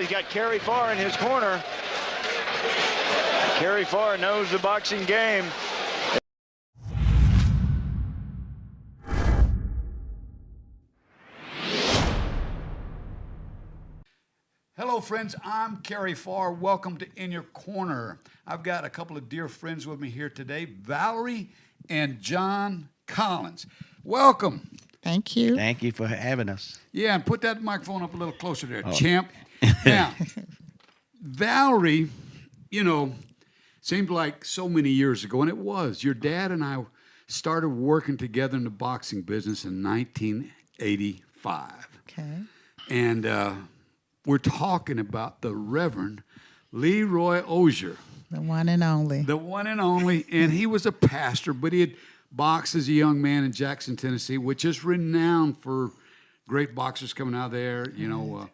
he's got Kerry Farr in his corner. Kerry Farr knows the boxing game. Hello, friends. I'm Kerry Farr. Welcome to In Your Corner. I've got a couple of dear friends with me here today, Valarie and John Collins. Welcome. Thank you. Thank you for having us. Yeah, and put that microphone up a little closer there, champ. Now, Valarie, you know, seemed like so many years ago, and it was. Your dad and I started working together in the boxing business in 1985. Okay. And we're talking about the Reverend Leroy Ozier. The one and only. The one and only. And he was a pastor, but he had boxed as a young man in Jackson, Tennessee, which is renowned for great boxers coming out of there. You know,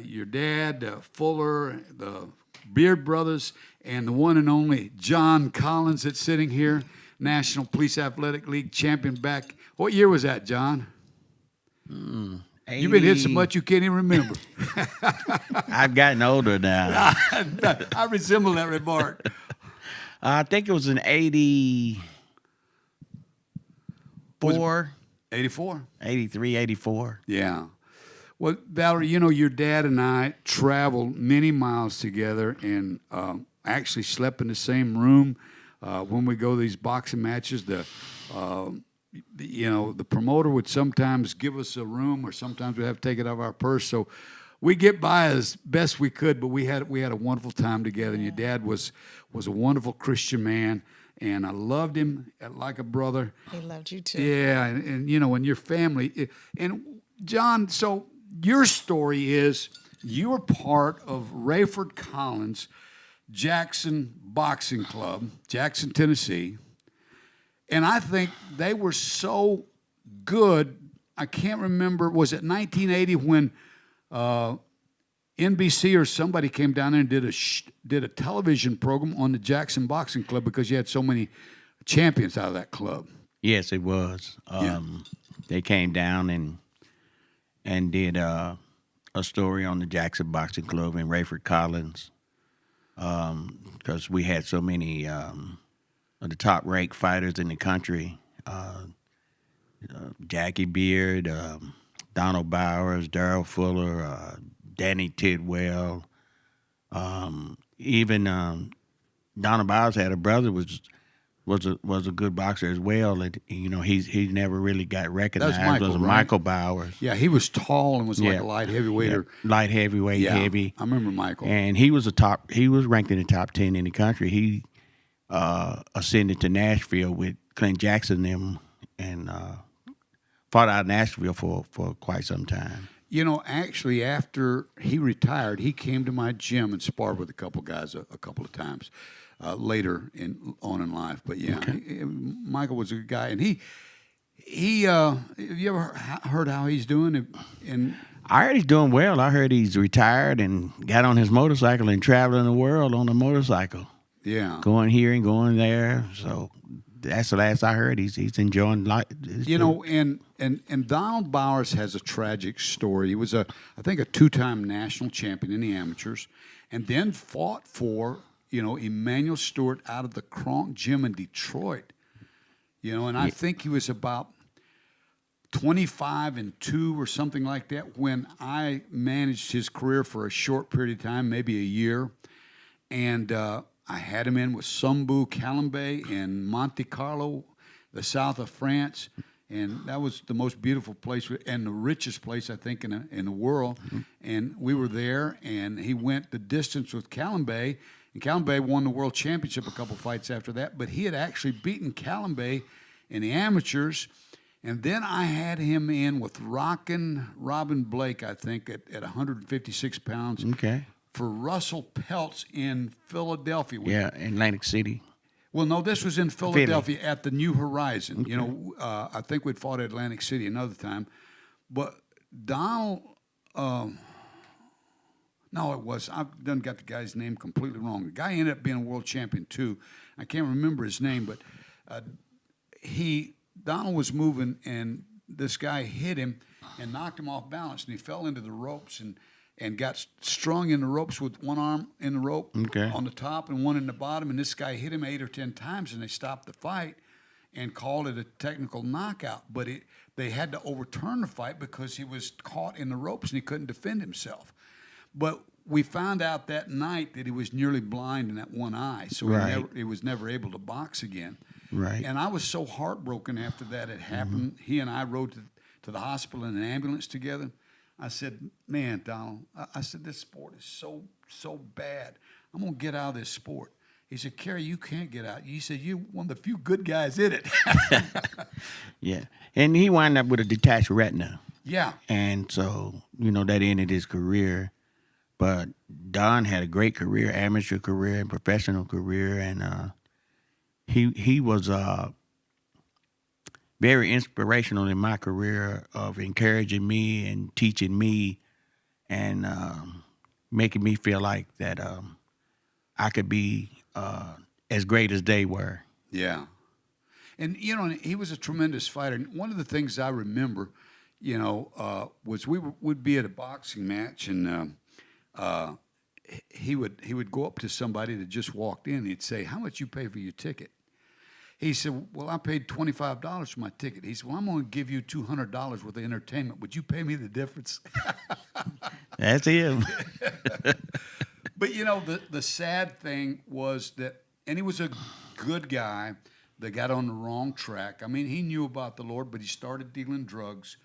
your dad, Fuller, the Beard Brothers, and the one and only John Collins that's sitting here, National Police Athletic League champion back. What year was that, John? 80. You've been hit so much you can't even remember. I've gotten older now. I resemble that remark. I think it was in 84. 84? 83, 84. Yeah. Well, Valarie, you know, your dad and I traveled many miles together and actually slept in the same room when we go to these boxing matches. You know, the promoter would sometimes give us a room, or sometimes we have to take it out of our purse. So we get by as best we could, but we had a wonderful time together. And your dad was a wonderful Christian man, and I loved him like a brother. He loved you too. Yeah, and you know, and your family. And John, so your story is you were part of Rayford Collins' Jackson Boxing Club, Jackson, Tennessee. And I think they were so good. I can't remember, was it 1980 when NBC or somebody came down there and did a television program on the Jackson Boxing Club because you had so many champions out of that club? Yes, it was. They came down and did a story on the Jackson Boxing Club and Rayford Collins because we had so many of the top-ranked fighters in the country. Jackie Beard, Donald Bowers, Darrell Fuller, Danny Tidwell. Even Donald Bowers had a brother was a good boxer as well. And, you know, he never really got recognized. That's Michael, it was right? Michael Bowers. Yeah, he was tall and was like a light heavyweight. Yeah. Light heavyweight, Yeah, heavy. I remember Michael. And he was ranked in the top 10 in the country. He ascended to Nashville with Clint Jackson and fought out of Nashville for quite some time. You know, actually, after he retired, he came to my gym and sparred with a couple guys a couple of times later on in life. But yeah, Okay. Michael was a good guy, and he have you ever heard how he's doing? And I heard he's doing well. I heard he's retired and got on his motorcycle and traveling the world on a motorcycle. yeah, Going here and going there. So that's the last I heard. He's enjoying life. you know, and Donald Bowers has a tragic story. He was I think a two-time national champion in the amateurs, and then fought for, you know, Emmanuel Stewart out of the Kronk Gym in Detroit. You know, and I think he was about 25-2 or something like that when I managed his career for a short period of time, maybe a year, and I had him in with Sambou Calambay in Monte Carlo, the south of France, and that was the most beautiful place and the richest place, I think, in the world. Mm-hmm. And we were there, and he went the distance with Calambay, and Calambay won the world championship a couple fights after that, but he had actually beaten Calambay in the amateurs. And then I had him in with Rockin' Robin Blake, I think, at 156 pounds. Okay. For Russell Peltz in Philadelphia. Yeah, in Atlantic City. Well, no, this was in Philadelphia at the New Horizon. Okay. You know, I think we'd fought at Atlantic City another time. But Donald, no, it was. I've done got the guy's name completely wrong. The guy ended up being a world champion, too. I can't remember his name, but Donald was moving, and this guy hit him and knocked him off balance, and he fell into the ropes, and and got strung in the ropes with one arm in the rope on the top and one in the bottom. And this guy hit him 8 or 10 times, and they stopped the fight and called it a technical knockout. But they had to overturn the fight because he was caught in the ropes and he couldn't defend himself. But we found out that night that he was nearly blind in that one eye, so he was never able to box again. Right. And I was so heartbroken after that had happened. He and I rode to the hospital in an ambulance together. I said, man, Donald, I said, this sport is so bad. I'm going to get out of this sport. He said, Kerry, you can't get out. He said, you're one of the few good guys in it. Yeah. And he wound up with a detached retina. Yeah. And so, that ended his career. But Don had a great career, amateur career and professional career. And he was very inspirational in my career of encouraging me and teaching me and making me feel like that I could be as great as they were. Yeah. And, he was a tremendous fighter. And one of the things I remember, was we would be at a boxing match, and he would go up to somebody that just walked in. He'd say, how much you pay for your ticket? He said, well, I paid $25 for my ticket. He said, well, I'm going to give you $200 worth of entertainment. Would you pay me the difference? That's him. But, the sad thing was that, and he was a good guy that got on the wrong track. I mean, he knew about the Lord, but he started dealing drugs.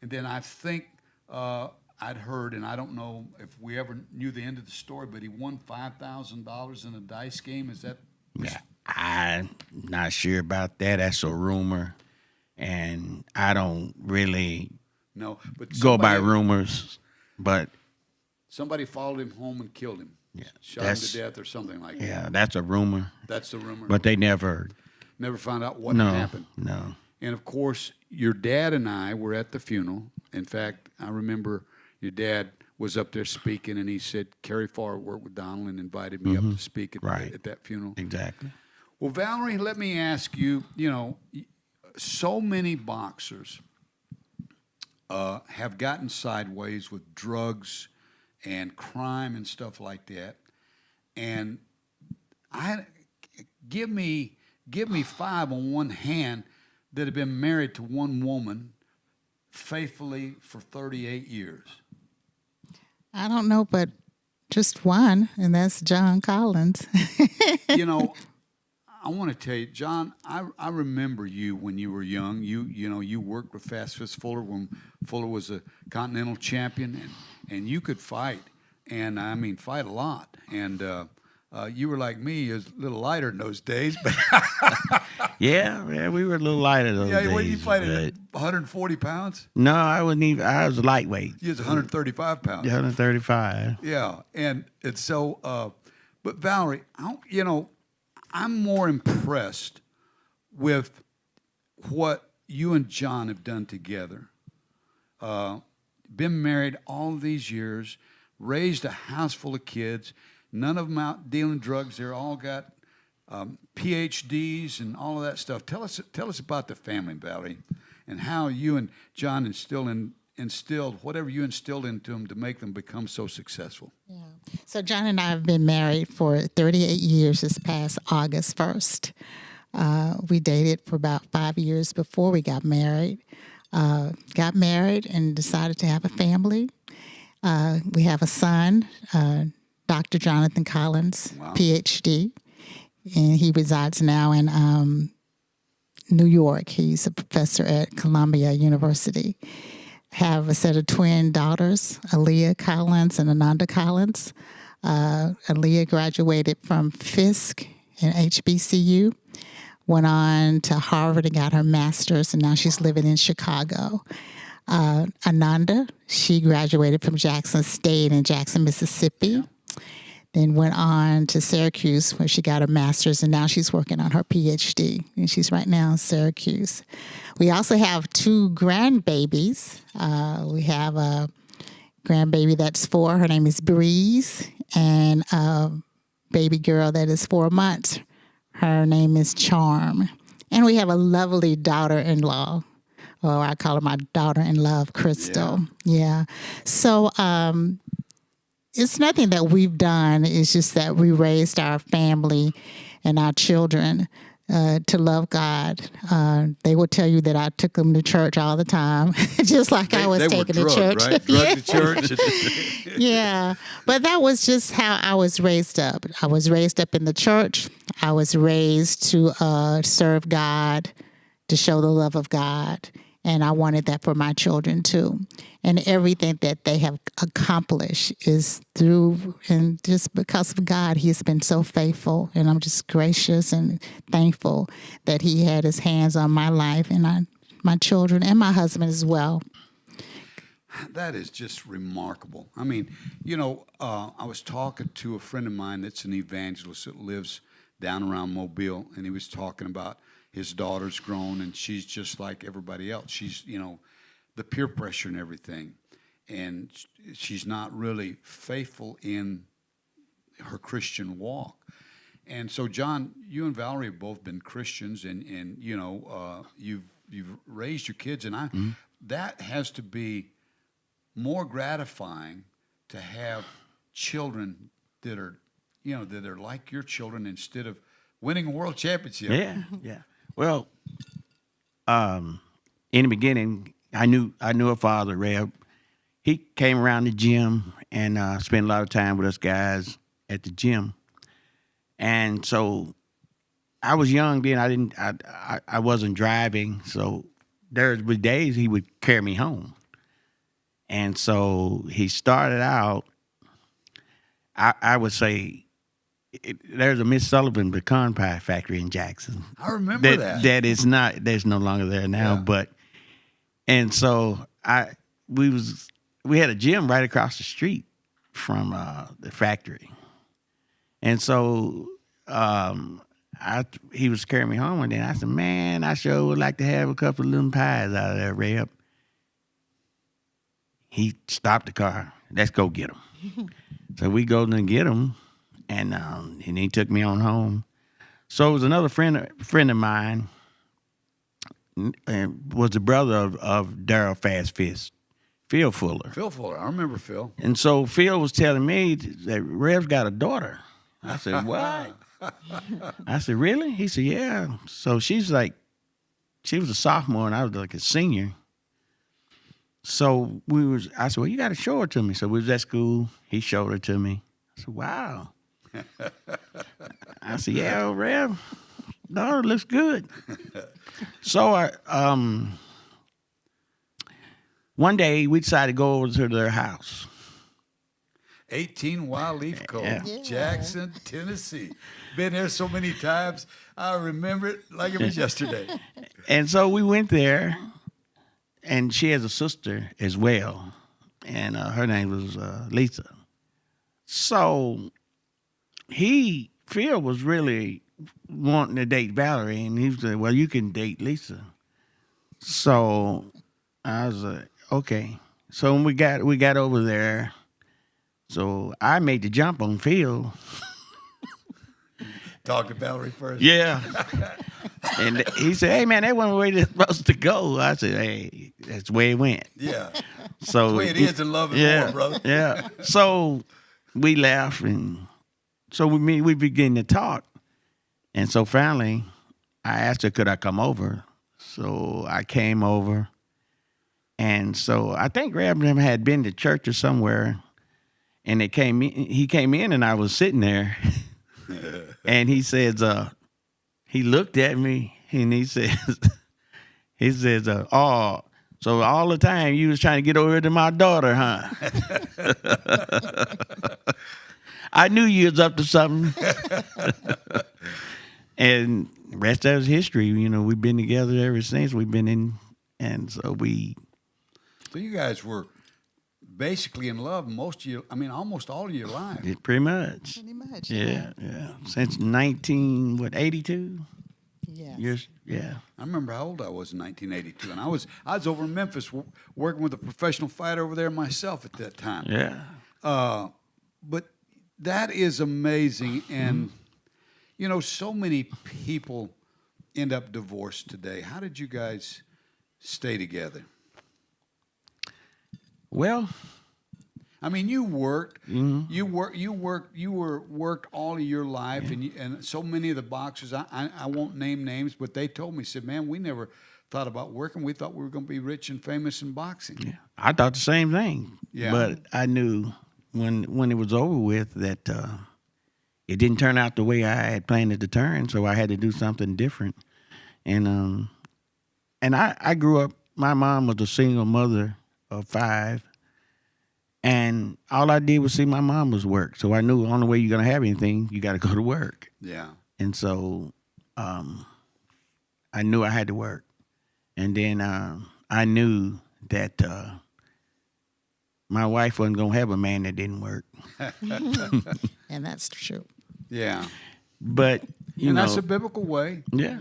And then I think I'd heard, and I don't know if we ever knew the end of the story, but he won $5,000 in a dice game. Is that? Yeah, I'm not sure about that. That's a rumor. And I don't really go by rumors. But somebody followed him home and killed him. Yeah, shot him to death or something like that. Yeah, that's a rumor. That's the rumor. But they never found out what happened. No. And, of course, your dad and I were at the funeral. In fact, I remember your dad was up there speaking, and he said, Kerry Farr worked with Donald and invited me up to speak at that funeral. Exactly. Well, Valarie, let me ask you, so many boxers have gotten sideways with drugs and crime and stuff like that. And give me 5 on one hand that have been married to one woman faithfully for 38 years. I don't know, but just one, and that's John Collins. I want to tell you, John, I remember you when you were young. You worked with Fast Fist Fuller when Fuller was a continental champion, and you could fight, and I mean fight a lot. And you were like me, a little lighter in those days, but yeah, we were a little lighter those days. Yeah, what did you fight at 140 pounds? No, I wasn't even. I was lightweight. You was 135 pounds. 135. Yeah, and so, but Valarie, I'm more impressed with what you and John have done together. Been married all these years, raised a house full of kids. None of them out dealing drugs. They're all got Ph.D.s and all of that stuff. Tell us about the family, Valarie, and how you and John instilled whatever you instilled into them to make them become so successful. Yeah. So John and I have been married for 38 years this past August 1st. We dated for about 5 years before we got married. Got married and decided to have a family. We have a son, Dr. Jonathan Collins, Wow. Ph.D., and he resides now in New York. He's a professor at Columbia University. Have a set of twin daughters, Aaliyah Collins and Ananda Collins. Aaliyah graduated from Fisk and HBCU, went on to Harvard and got her master's, and now she's living in Chicago. Ananda, she graduated from Jackson State in Jackson, Mississippi. Yeah. Then went on to Syracuse where she got her master's, and now she's working on her PhD, and she's right now in Syracuse. We also have 2 grandbabies. We have a grandbaby that's 4. Her name is Breeze, and a baby girl that is 4 months. Her name is Charm. And we have a lovely daughter-in-law, or I call her my daughter-in-love, Crystal. Yeah. So, it's nothing that we've done. It's just that we raised our family and our children to love God. They will tell you that I took them to church all the time, just like I was they taken were to church. Right? Drugged to church. Yeah, but that was just how I was raised up. I was raised up in the church. I was raised to serve God, to show the love of God. And I wanted that for my children too. And everything that they have accomplished is through and just because of God. He's been so faithful. And I'm just gracious and thankful that he had his hands on my life and my children and my husband as well. That is just remarkable. I mean, I was talking to a friend of mine that's an evangelist that lives down around Mobile, and he was talking about his daughter's grown, and she's just like everybody else. She's, the peer pressure and everything, and she's not really faithful in her Christian walk. And so, John, you and Valarie have both been Christians, and you've raised your kids, and that has to be more gratifying to have children that are, that are like your children instead of winning a world championship. Yeah. Well, in the beginning, I knew her father, Reb. He came around the gym and spent a lot of time with us guys at the gym. And so I was young then. I wasn't driving, so there were days he would carry me home. And so he started out, I would say, there's a Miss Sullivan pecan pie factory in Jackson. I remember that. That is not, there's no longer there now. Yeah. But, and so we had a gym right across the street from the factory. And so he was carrying me home one day. And I said, man, I sure would like to have a couple of little pies out of there, Reb. He stopped the car. Let's go get them. So we go and get them, and he took me on home. So it was another friend of mine, was the brother of Daryl Fast Fist, Phil Fuller. Phil Fuller, I remember Phil. And so Phil was telling me that Rev's got a daughter. I said, what? I said, really? He said, yeah. So she was a sophomore, and I was like a senior. So I said, well, you got to show her to me. So we was at school. He showed her to me. I said, wow. I said, yeah, Rev, daughter looks good. So one day we decided to go over to their house. 18 Wild Leaf Cove, Yeah. Jackson, Tennessee. Been there so many times. I remember it like it was yesterday. And so we went there. And she has a sister as well, and her name was Lisa. So Phil was really wanting to date Valarie, and he said, well, you can date Lisa. So I was like, okay. So when we got over there, so I made the jump on Phil. Talk to Valarie first. Yeah. And he said, hey, man, that wasn't the way it's supposed to go. I said, hey, that's the way it went. Yeah. So That's the way it is in love and war, brother. Yeah. So we laughed, and so we began to talk. And so finally, I asked her, could I come over? So I came over. And so I think Reb had been to church or somewhere, and he came in, and I was sitting there. And he says, he looked at me and he says, oh, so all the time you was trying to get over to my daughter, huh? I knew you was up to something. And the rest of it was history. We've been together ever since. We've been in, and so So you guys were basically in love almost all of your life. Pretty much. Pretty much. Yeah. Since 1982? Yes. Years, yeah. I remember how old I was in 1982, and I was over in Memphis working with a professional fighter over there myself at that time. Yeah. But that is amazing, and so many people end up divorced today. How did you guys stay together? Well, I mean, you worked, you worked all of your life, and so many of the boxers. I won't name names, but they told me, said, "Man, we never thought about working. We thought we were going to be rich and famous in boxing." Yeah, I thought the same thing. Yeah. But I knew when it was over with that it didn't turn out the way I had planned it to turn, so I had to do something different. And I grew up. My mom was a single mother of 5. And all I did was see my mom was work. So I knew the only way you're going to have anything, you got to go to work. Yeah. And so I knew I had to work. And then I knew that my wife wasn't going to have a man that didn't work. And that's true. Yeah. But, you know. That's a biblical way. Yeah.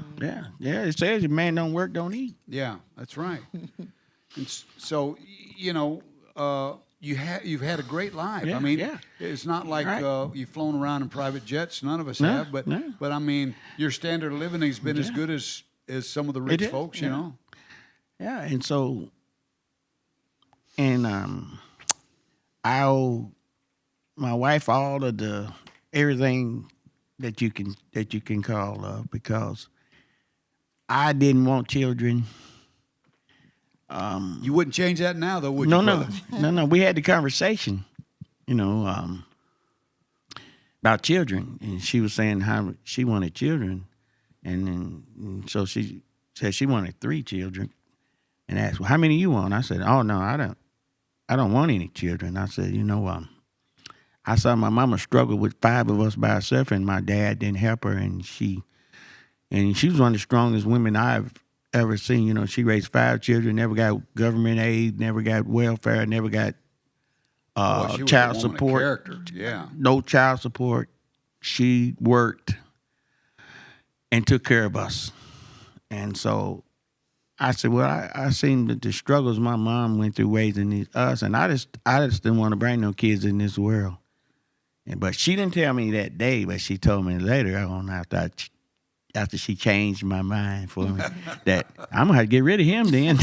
It says if man don't work, don't eat. Yeah, that's right. And so, you've had a great life. Yeah, I mean, yeah. it's not like Right. You've flown around in private jets. None of us No, have. But no. but I mean, your standard of living has been as Yeah. good as some of the rich is, folks. yeah. You know. Yeah, and so, and I owe my wife all of the everything that you can call love, because I didn't want children. You wouldn't change that now, though, would No, you? no, brother? no. We had the conversation, about children, and she was saying how she wanted children, and so she said she wanted 3 children, and asked, "Well, how many you want?" I said, "Oh no, I don't want any children." I said, I saw my mama struggle with 5 of us by herself, and my dad didn't help her, and she was one of the strongest women I've ever seen. She raised 5 children, never got government aid, never got welfare, never got Boy, she was a child woman of support. character. Yeah. No child support. She worked and took care of us. And so I said, well, I seen the struggles my mom went through raising us, and I just didn't want to bring no kids in this world. But she didn't tell me that day, but she told me later on after she changed my mind for me that I'm gonna have to get rid of him then.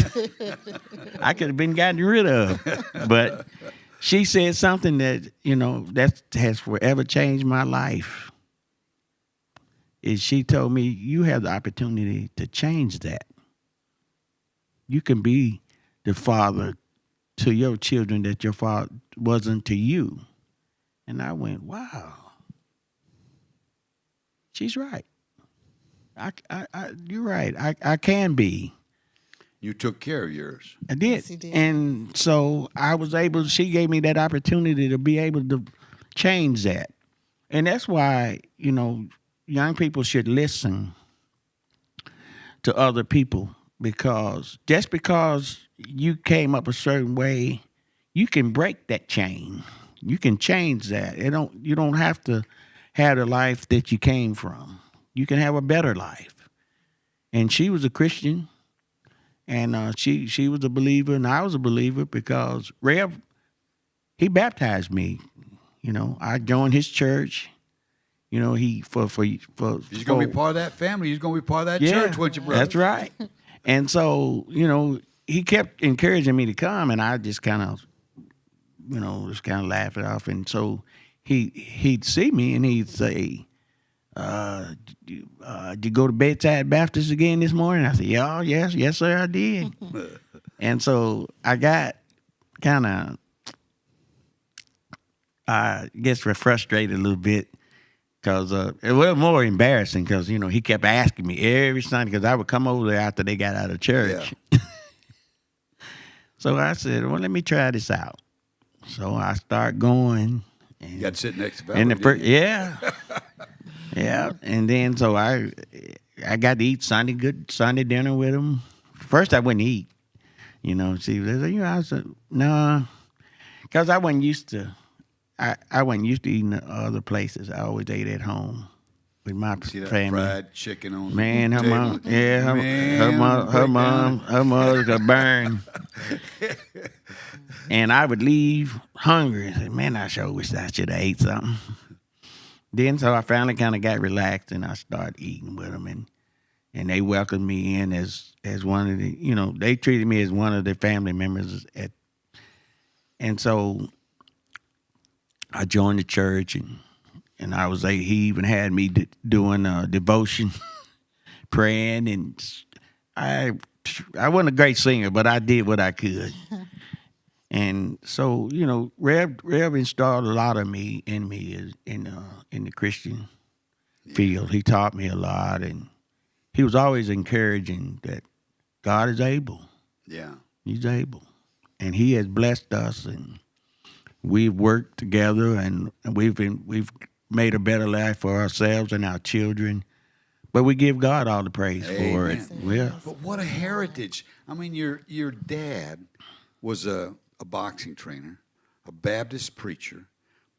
I could have been gotten rid of. But she said something that, that has forever changed my life. Is she told me, you have the opportunity to change that. You can be the father to your children that your father wasn't to you. And I went, wow. She's right. You're right. I can be. You took care of yours. I did. Yes, he did. And so I was she gave me that opportunity to be able to change that. And that's why, young people should listen to other people, because just because you came up a certain way, you can break that chain. You can change that. You don't have to have the life that you came from. You can have a better life. And she was a Christian, and she was a believer, and I was a believer, because Rev, he baptized me. I joined his church. He's gonna be part of that family. He's gonna be part of that church, won't you, brother? That's right. And so, he kept encouraging me to come, and I just kind of, laugh it off. And so he'd see me and he'd say, did you go to Bedside Baptist again this morning? I said, yeah, yes, sir, I did. And so I got kind of, I guess, frustrated a little bit, because it was more embarrassing, because, he kept asking me every Sunday, because I would come over there after they got out of church. Yeah. So I said, well, let me try this out. So I start going. And you got to sit next to Valarie. Yeah. And then so I got to eat good Sunday dinner with him. First I wouldn't eat. I said, no, because I wasn't used to. I wasn't used to eating at other places. I always ate at home with my See that family. fried chicken on Man, the her table? mom, yeah, her mother could burn. And I would leave hungry and say, man, I sure wish I should have ate something. Then so I finally kind of got relaxed, and I started eating with them, and they welcomed me in as one of the, they treated me as one of their family members. And so I joined the church, and I was like, he even had me doing devotion, praying, and I wasn't a great singer, but I did what I could. And so, Rev installed a lot of me in the Christian field. He taught me a lot, and he was always encouraging that God is able. Yeah. He's able, and He has blessed us, and we've worked together, and we've made a better life for ourselves and our children. But we give God all the praise for it. Amen. Yeah. But what a heritage. I mean, your dad was a boxing trainer, a Baptist preacher,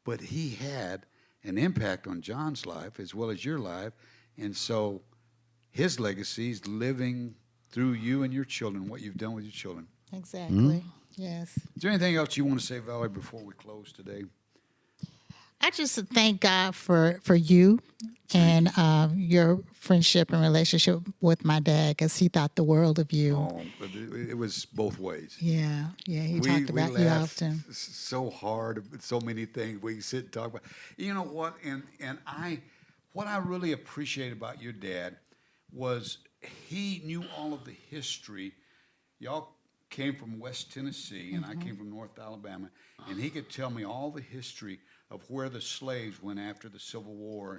but he had an impact on John's life as well as your life. And so his legacy is living through you and your children, what you've done with your children. Exactly. Yes. Is there anything else you want to say, Valerie, before we close today? I just thank God for you and your friendship and relationship with my dad, because he thought the world of you. Oh, but it was both ways. Yeah, he talked about you laughed often. so hard, so many things we sit and talk about. You know what? What I really appreciate about your dad was he knew all of the history. Y'all came from West Tennessee, and I came from North Alabama, and he could tell me all the history of where the slaves went after the Civil War,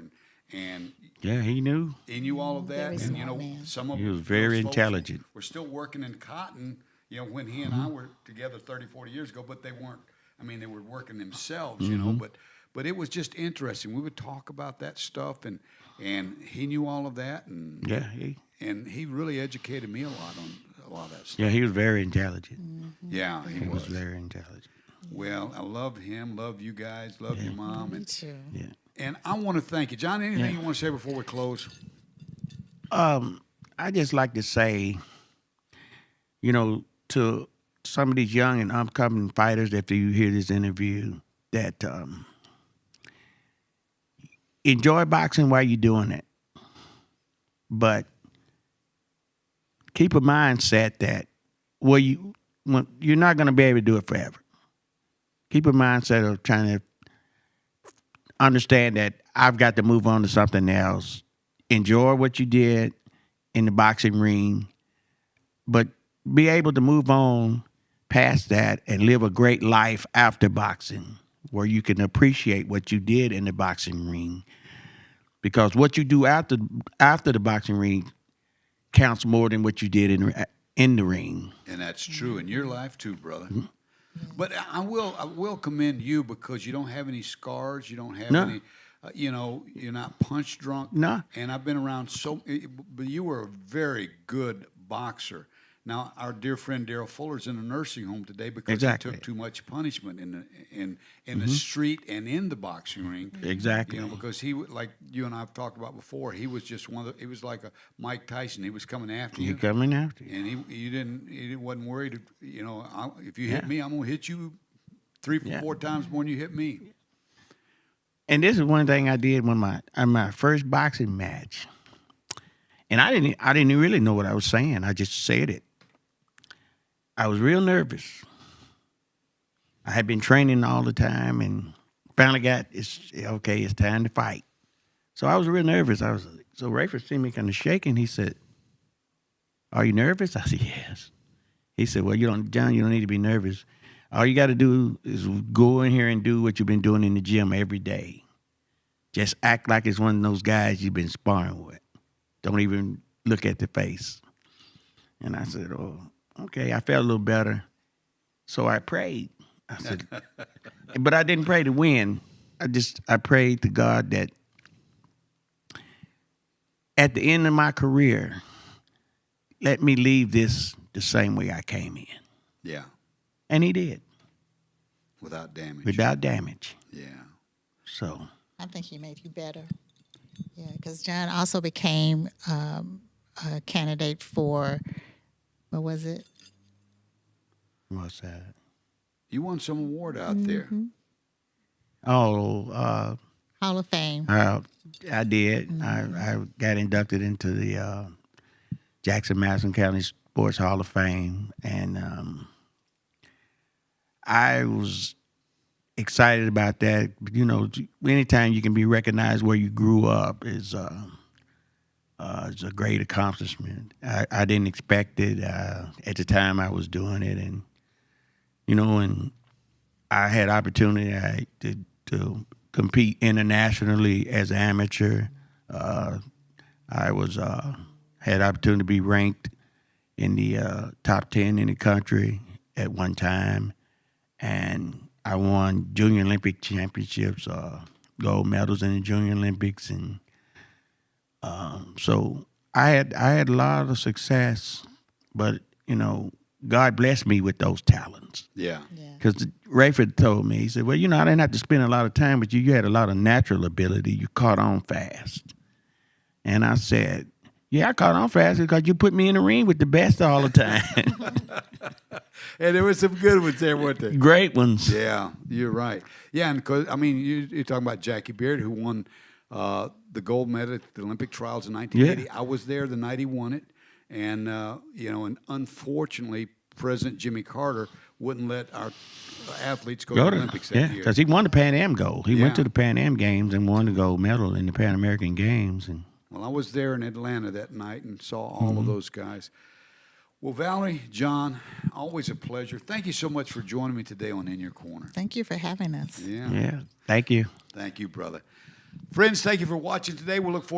and Yeah, he knew. he knew all of that. Very And smart man. some of He was very those folks intelligent. were still working in cotton, when he and I were together 30, 40 years ago, but they weren't. I mean, they were working themselves, but it was just interesting. We would talk about that stuff, and he knew all of that, and he really educated me a lot on a lot of that stuff. Yeah, he was very intelligent. Yeah, he He was was. very intelligent. Well, I love him, love you guys, love your mom, Me and too. Yeah. and I want to thank you, John. Anything you want to say before we close? I just like to say, to some of these young and upcoming fighters, after you hear this interview, that enjoy boxing while you're doing it, but keep a mindset that you're not going to be able to do it forever. Keep a mindset of trying to understand that I've got to move on to something else. Enjoy what you did in the boxing ring, but be able to move on past that and live a great life after boxing, where you can appreciate what you did in the boxing ring. Because what you do after the boxing ring counts more than what you did in the ring. And that's true in your life too, brother. But I will commend you, because you don't have any scars. You don't have any. You're not punch drunk. No. And I've been around but you were a very good boxer. Now, our dear friend Daryl Fuller's in a nursing home today because he took too much punishment in the street and in the boxing ring. Exactly. Because he, like you and I have talked about before, he was just he was like a Mike Tyson. He was coming after you. He coming after you. And he wasn't worried. If you hit me, I'm gonna hit you 4 times more than you hit me. And this is one thing I did in my first boxing match. And I didn't really know what I was saying. I just said it. I was real nervous. I had been training all the time, and finally it's time to fight. So I was real nervous. So Rayford seen me kind of shaking. He said, "Are you nervous?" I said, "Yes." He said, "Well, John, you don't need to be nervous. All you got to do is go in here and do what you've been doing in the gym every day. Just act like it's one of those guys you've been sparring with. Don't even look at the face." And I said, "Oh, okay." I felt a little better. So I prayed. I said, but I didn't pray to win. I prayed to God that at the end of my career, let me leave this the same way I came in. Yeah. And he did. Without damage. Without damage. Yeah. So. I think he made you better. Yeah, because John also became a candidate for, what was it? What's that? You won some award out there. Oh, Hall of Fame. I did. I got inducted into the Jackson-Madison County Sports Hall of Fame, and excited about that. You know, anytime you can be recognized where you grew up is a great accomplishment. I didn't expect it at the time I was doing it, and you know, and I had opportunity to compete internationally as an amateur. I was had opportunity to be ranked in the top 10 in the country at one time, and I won Junior Olympic championships, gold medals in the Junior Olympics, and so I had a lot of success. But you know, God blessed me with those talents. Yeah. Because Rayford told me, he said, well, you know, I didn't have to spend a lot of time with you. You had a lot of natural ability. You caught on fast. And I said, yeah, I caught on fast because you put me in the ring with the best all the time. And there were some good ones there, weren't there? Great ones. Yeah, you're right. Yeah, and because I mean, you're talking about Jackie Beard, who won the gold medal at the Olympic trials in 1980. Yeah. I was there the night he won it, and you know, and unfortunately, President Jimmy Carter wouldn't let our athletes go to the Olympics that year. Because he won the Pan Am gold. He Yeah. went to the Pan Am Games and won the gold medal in the Pan American Games. And Well, I was there in Atlanta that night and saw all of those guys. Well, Valarie, John, always a pleasure. Thank you so much for joining me today on In Your Corner. Thank you for having us. Yeah. yeah, thank you. Thank you, brother. Friends, thank you for watching today. We'll look forward